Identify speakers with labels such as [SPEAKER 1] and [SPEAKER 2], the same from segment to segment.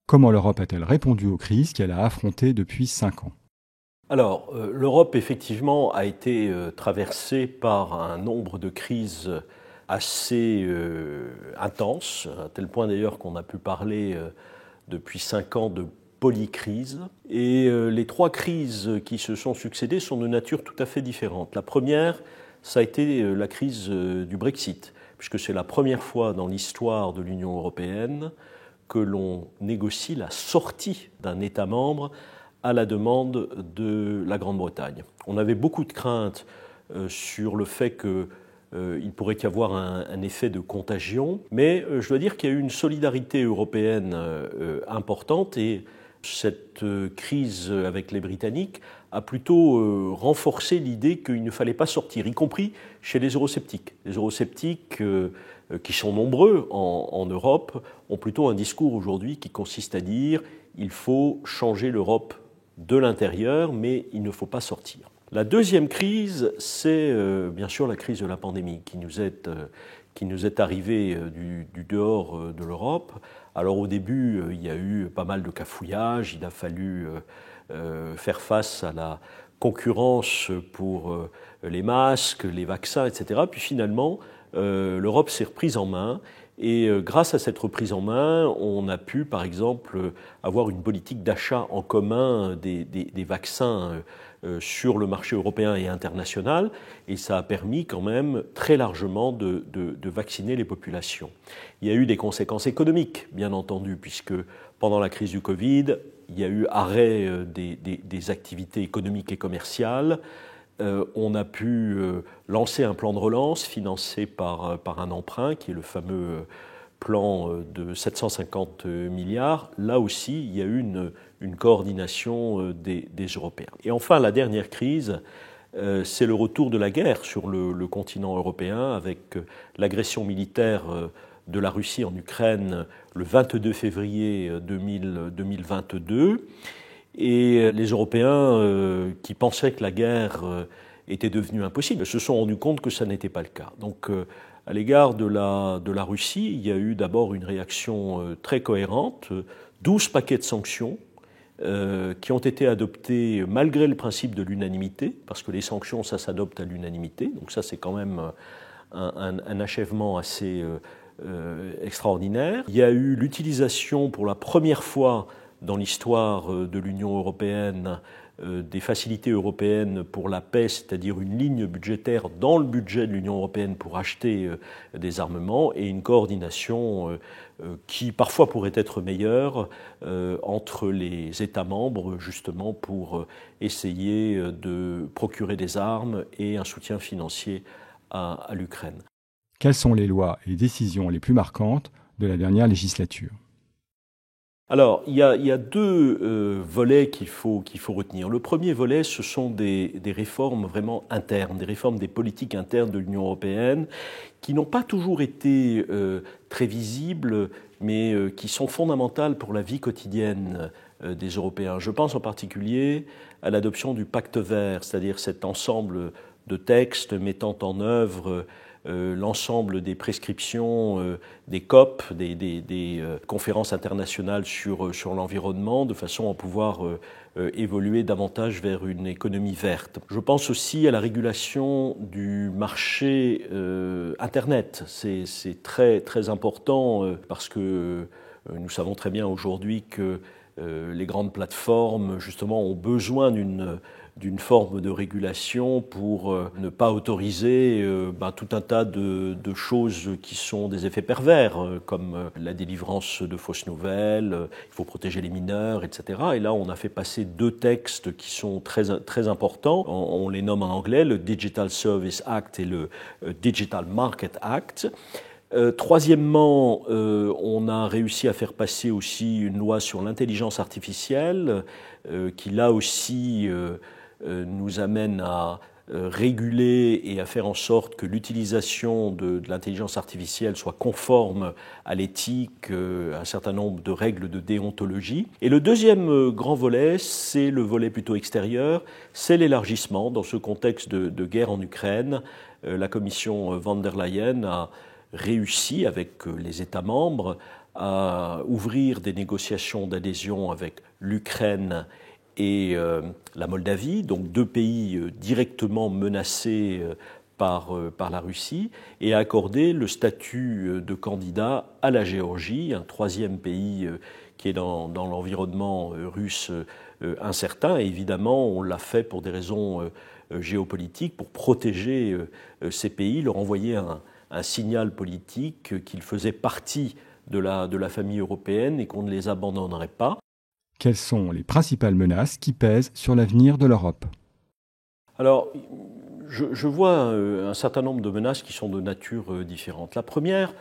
[SPEAKER 1] Comment l'Europe a-t-elle répondu aux crises qu'elle a affrontées depuis 5 ans ?
[SPEAKER 2] Alors, l'Europe, effectivement, a été traversée par un nombre de crises assez intenses, à tel point d'ailleurs qu'on a pu parler depuis 5 ans de polycrise. Et les 3 crises qui se sont succédées sont de nature tout à fait différente. La première, ça a été la crise du Brexit, puisque c'est la première fois dans l'histoire de l'Union européenne que l'on négocie la sortie d'un État membre à la demande de la Grande-Bretagne. On avait beaucoup de craintes sur le fait qu'il pourrait y avoir un effet de contagion, mais je dois dire qu'il y a eu une solidarité européenne importante et cette crise avec les Britanniques a plutôt renforcé l'idée qu'il ne fallait pas sortir, y compris chez les eurosceptiques. Les eurosceptiques, qui sont nombreux en Europe, ont plutôt un discours aujourd'hui qui consiste à dire qu'il faut changer l'Europe de l'intérieur, mais il ne faut pas sortir. La deuxième crise, c'est bien sûr la crise de la pandémie qui nous est arrivée du dehors de l'Europe. Alors au début, il y a eu pas mal de cafouillages, il a fallu faire face à la concurrence pour les masques, les vaccins, etc. Puis finalement, l'Europe s'est reprise en main. Et grâce à cette reprise en main, on a pu, par exemple, avoir une politique d'achat en commun des vaccins sur le marché européen et international, et ça a permis quand même très largement de vacciner les populations. Il y a eu des conséquences économiques, bien entendu, puisque pendant la crise du Covid, il y a eu arrêt des activités économiques et commerciales. On a pu lancer un plan de relance financé par un emprunt, qui est le fameux plan de 750 milliards. Là aussi, il y a eu une coordination des Européens. Et enfin, la dernière crise, c'est le retour de la guerre sur le continent européen, avec l'agression militaire de la Russie en Ukraine le 22 février 2022. Et les Européens qui pensaient que la guerre était devenue impossible se sont rendus compte que ça n'était pas le cas. Donc, à l'égard de la Russie, il y a eu d'abord une réaction très cohérente, 12 paquets de sanctions qui ont été adoptés malgré le principe de l'unanimité, parce que les sanctions, ça s'adopte à l'unanimité. Donc ça, c'est quand même un achèvement assez extraordinaire. Il y a eu l'utilisation pour la première fois dans l'histoire de l'Union européenne des facilités européennes pour la paix, c'est-à-dire une ligne budgétaire dans le budget de l'Union européenne pour acheter des armements, et une coordination qui parfois pourrait être meilleure entre les États membres, justement pour essayer de procurer des armes et un soutien financier à l'Ukraine.
[SPEAKER 1] Quelles sont les lois et décisions les plus marquantes de la dernière législature ?
[SPEAKER 2] Alors, il y a 2 volets qu'il faut retenir. Le premier volet, ce sont des réformes vraiment internes, des réformes des politiques internes de l'Union européenne, qui n'ont pas toujours été très visibles, mais qui sont fondamentales pour la vie quotidienne des Européens. Je pense en particulier à l'adoption du pacte vert, c'est-à-dire cet ensemble de textes mettant en œuvre l'ensemble des prescriptions des COP, des conférences internationales sur l'environnement, de façon à pouvoir évoluer davantage vers une économie verte. Je pense aussi à la régulation du marché Internet. C'est très, très important parce que nous savons très bien aujourd'hui que les grandes plateformes, justement, ont besoin d'une forme de régulation pour ne pas autoriser tout un tas de choses qui sont des effets pervers, comme la délivrance de fausses nouvelles, il faut protéger les mineurs, etc. Et là, on a fait passer 2 textes qui sont très, très importants. On les nomme en anglais le Digital Service Act et le Digital Market Act. Troisièmement, on a réussi à faire passer aussi une loi sur l'intelligence artificielle qui, là aussi, nous amène à réguler et à faire en sorte que l'utilisation de l'intelligence artificielle soit conforme à l'éthique, à un certain nombre de règles de déontologie. Et le deuxième grand volet, c'est le volet plutôt extérieur, c'est l'élargissement. Dans ce contexte de guerre en Ukraine, la commission von der Leyen a réussi avec les États membres à ouvrir des négociations d'adhésion avec l'Ukraine et la Moldavie, donc deux pays directement menacés par la Russie, et à accorder le statut de candidat à la Géorgie, un troisième pays qui est dans l'environnement russe incertain. Et évidemment, on l'a fait pour des raisons géopolitiques, pour protéger ces pays, leur envoyer un signal politique qu'ils faisaient partie de la famille européenne et qu'on ne les abandonnerait pas.
[SPEAKER 1] Quelles sont les principales menaces qui pèsent sur l'avenir de l'Europe ?
[SPEAKER 2] Alors, je vois un certain nombre de menaces qui sont de nature différente. La première,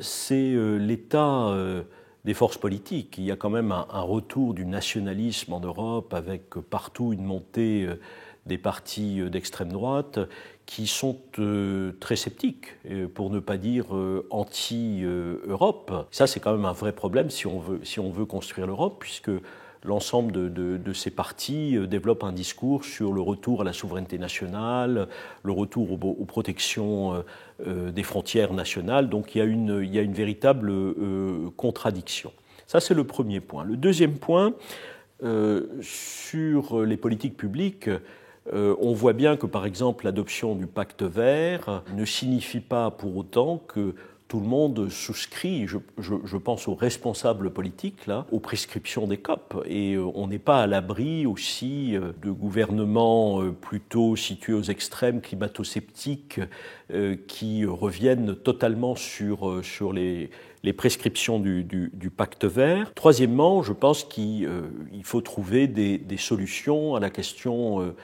[SPEAKER 2] c'est l'état des forces politiques. Il y a quand même un retour du nationalisme en Europe, avec partout une montée des partis d'extrême droite qui sont très sceptiques, pour ne pas dire anti-Europe. Ça, c'est quand même un vrai problème si on veut construire l'Europe, puisque l'ensemble de ces partis développent un discours sur le retour à la souveraineté nationale, le retour aux protections des frontières nationales. Donc il y a une véritable contradiction. Ça, c'est le premier point. Le deuxième point, sur les politiques publiques, on voit bien que, par exemple, l'adoption du pacte vert ne signifie pas pour autant que tout le monde souscrit, je pense aux responsables politiques, là, aux prescriptions des COP. Et on n'est pas à l'abri aussi de gouvernements plutôt situés aux extrêmes, climato-sceptiques, qui reviennent totalement sur les prescriptions du pacte vert. Troisièmement, je pense qu'il faut trouver des solutions à la question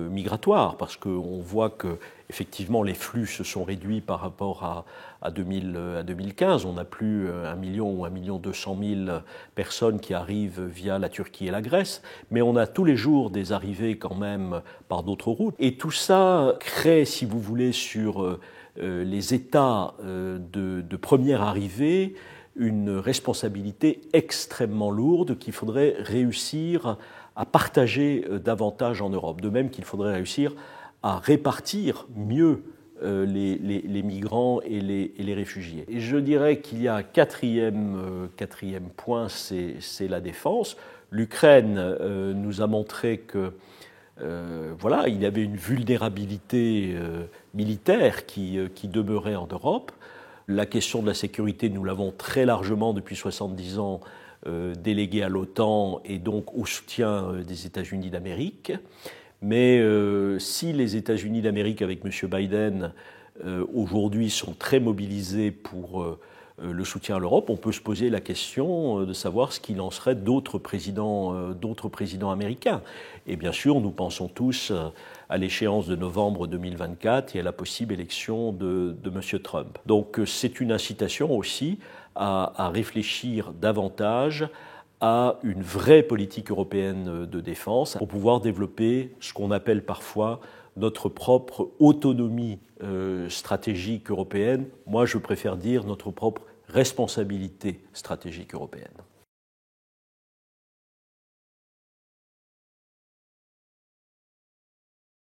[SPEAKER 2] migratoire, parce qu'on voit que effectivement les flux se sont réduits par rapport à 2015. On n'a plus 1 million ou 1,2 million personnes qui arrivent via la Turquie et la Grèce, mais on a tous les jours des arrivées quand même par d'autres routes. Et tout ça crée, si vous voulez, sur les États de première arrivée, une responsabilité extrêmement lourde qu'il faudrait réussir à partager davantage en Europe. De même qu'il faudrait réussir à répartir mieux les migrants et les réfugiés. Et je dirais qu'il y a un quatrième point, c'est la défense. L'Ukraine nous a montré que voilà, il y avait une vulnérabilité militaire qui demeurait en Europe. La question de la sécurité, nous l'avons très largement depuis 70 ans déléguée à l'OTAN et donc au soutien des États-Unis d'Amérique. Mais si les États-Unis d'Amérique, avec M. Biden, aujourd'hui sont très mobilisés pour le soutien à l'Europe, on peut se poser la question de savoir ce qu'il en serait d'autres présidents américains. Et bien sûr, nous pensons tous à l'échéance de novembre 2024 et à la possible élection de M. Trump. Donc c'est une incitation aussi à réfléchir davantage à une vraie politique européenne de défense pour pouvoir développer ce qu'on appelle parfois notre propre autonomie stratégique européenne. Moi, je préfère dire notre propre responsabilité stratégique européenne.